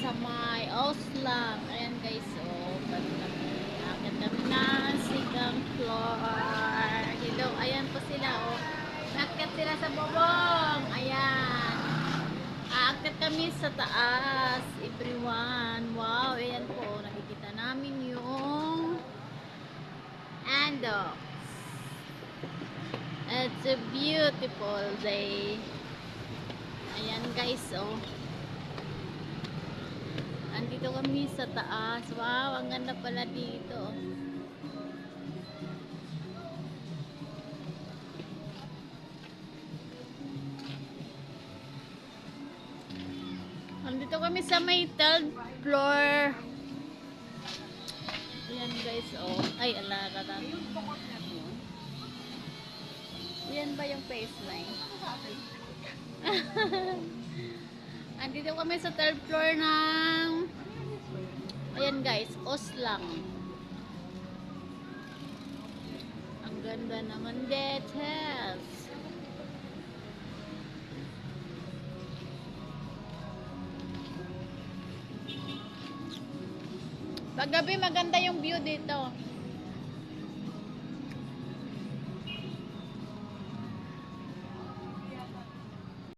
sa may Oslang. Ayan guys, oh. Akit kami na second floor. Hello, ayan po sila, oh. Akit sila sa bubong. Ayan. Aakit kami sa taas. Everyone. Wow, ayan po. Nakikita namin yung Andox. It's a beautiful day. Ayan guys, oh. Andito kami sa taas. Wow, ang ganda pala dito. Andito kami sa may third floor. Ayan guys, oh. Ay, ala, tata. Yan ba yung face line? Andito kami sa third floor ng ayan guys, Oslang. Ang ganda naman details. Paggabi maganda yung view dito.